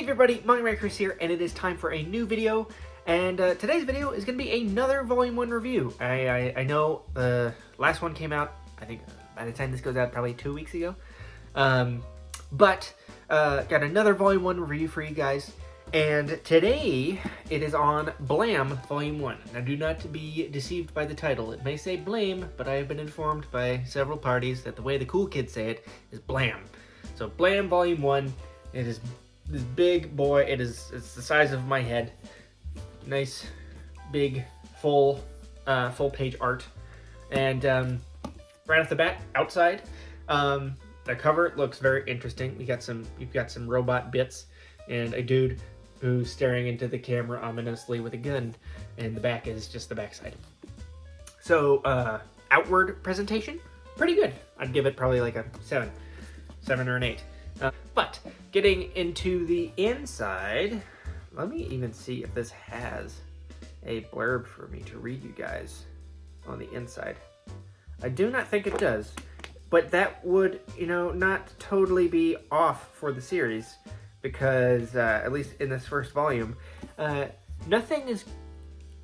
everybody, MangaMakerChris here, and it is time for a new video. And today's video is going to be another Volume 1 review. I know the last one came out, I think by the time this goes out, probably 2 weeks ago. But got another Volume 1 review for you guys. And today, it is on Blam Volume 1. Now, do not be deceived by the title. It may say Blame, but I have been informed by several parties that the way the cool kids say it is Blam. So, Blam Volume 1, it is this big boy. It's the size of my head. Nice, big, full page art. And right off the bat, outside, the cover looks very interesting. You've got some robot bits and a dude who's staring into the camera ominously with a gun, and the back is just the backside. So, outward presentation, pretty good. I'd give it probably like a 7 or an 8. But getting into the inside, let me even see if this has a blurb for me to read you guys on the inside. I do not think it does, but that would, not totally be off for the series, because at least in this first volume, nothing is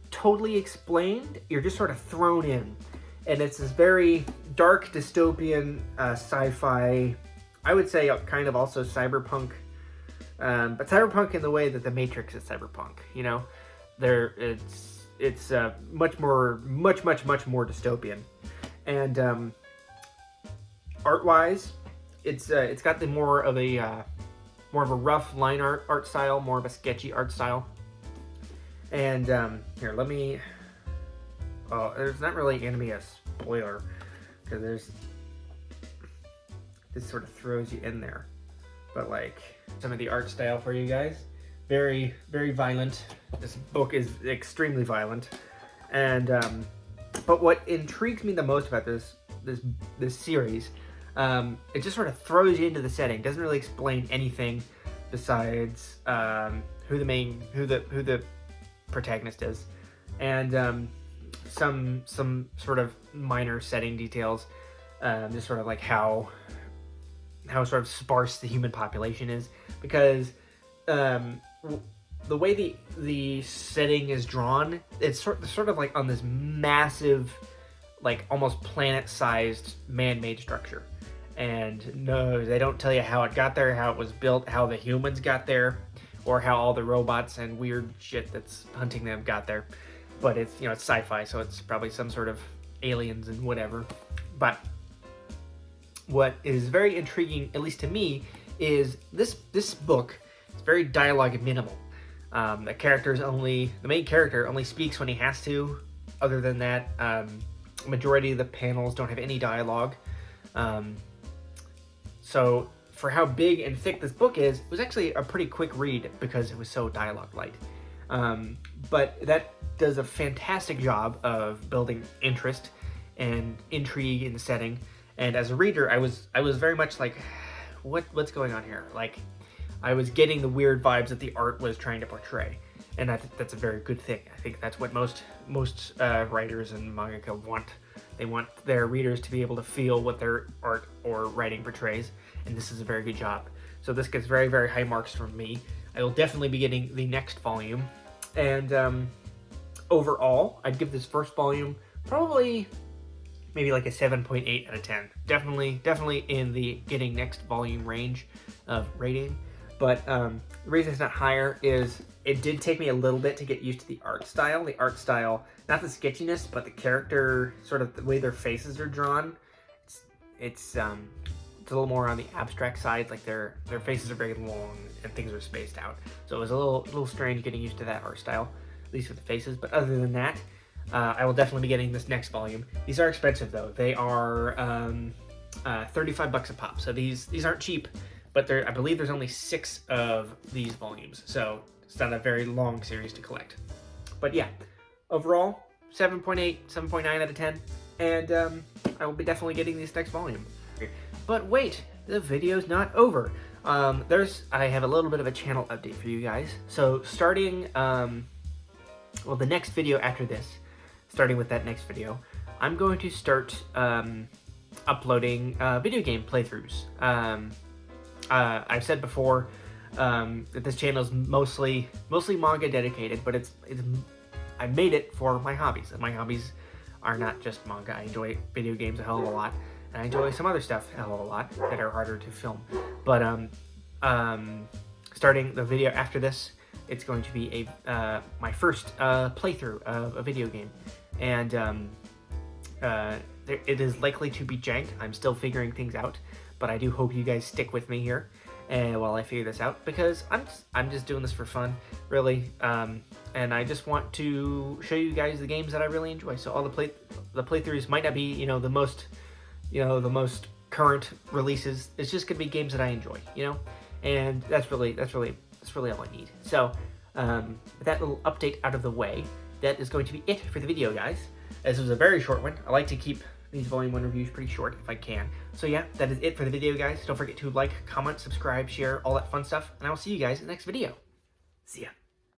totally explained. You're just sort of thrown in, and it's this very dark dystopian sci-fi, I would say kind of also cyberpunk, but cyberpunk in the way that the Matrix is cyberpunk. It's much more dystopian, and art-wise, it's got the more of a rough line art style, more of a sketchy art style. And here, let me. Oh, there's not really going to be a spoiler, because this sort of throws you in there. But like some of the art style for you guys, very, very violent. This book is extremely violent, and but what intrigues me the most about this series, it just sort of throws you into the setting. Doesn't really explain anything besides who the protagonist is, and some sort of minor setting details, just sort of like how sort of sparse the human population is, because the way the setting is drawn, it's sort of like on this massive, like almost planet-sized man-made structure. And no, they don't tell you how it got there, how it was built, how the humans got there, or how all the robots and weird shit that's hunting them got there. But it's it's sci-fi, so it's probably some sort of aliens and whatever. But what is very intriguing, at least to me, is this book is very dialogue minimal. The main character only speaks when he has to. Other than that, majority of the panels don't have any dialogue. So for how big and thick this book is, it was actually a pretty quick read because it was so dialogue light. But that does a fantastic job of building interest and intrigue in the setting. And as a reader, I was very much like, what's going on here? Like, I was getting the weird vibes that the art was trying to portray, and that's a very good thing. I think that's what most writers and mangaka want. They want their readers to be able to feel what their art or writing portrays, and this is a very good job. So this gets very, very high marks from me. I will definitely be getting the next volume, and overall, I'd give this first volume probably maybe like a 7.8 out of 10. Definitely in the getting next volume range of rating. But the reason it's not higher is it did take me a little bit to get used to the art style. The art style, not the sketchiness, but the character, sort of the way their faces are drawn. It's a little more on the abstract side. Like their faces are very long and things are spaced out. So it was a little strange getting used to that art style, at least with the faces. But other than that, I will definitely be getting this next volume. These are expensive though. They are $35 a pop. So these aren't cheap, but I believe there's only 6 of these volumes. So it's not a very long series to collect. But yeah, overall, 7.8, 7.9 out of 10. And I will be definitely getting this next volume. But wait, the video's not over. I have a little bit of a channel update for you guys. So starting, the next video after this, starting with that next video, I'm going to start uploading video game playthroughs. I've said before, that this channel is mostly manga dedicated, but I made it for my hobbies, and my hobbies are not just manga. I enjoy video games a hell of a lot, and I enjoy some other stuff a hell of a lot that are harder to film. But starting the video after this, it's going to be my first playthrough of a video game, and it is likely to be jank. I'm still figuring things out, but I do hope you guys stick with me here while I figure this out, because I'm just doing this for fun, really, and I just want to show you guys the games that I really enjoy. So all the playthroughs might not be the most current releases. It's just gonna be games that I enjoy, and that's really all I need. So with that little update out of the way, that is going to be it for the video, guys. This was a very short one. I like to keep these Volume 1 reviews pretty short if I can. So yeah, that is it for the video, guys. Don't forget to like, comment, subscribe, share, all that fun stuff, and I will see you guys in the next video. See ya.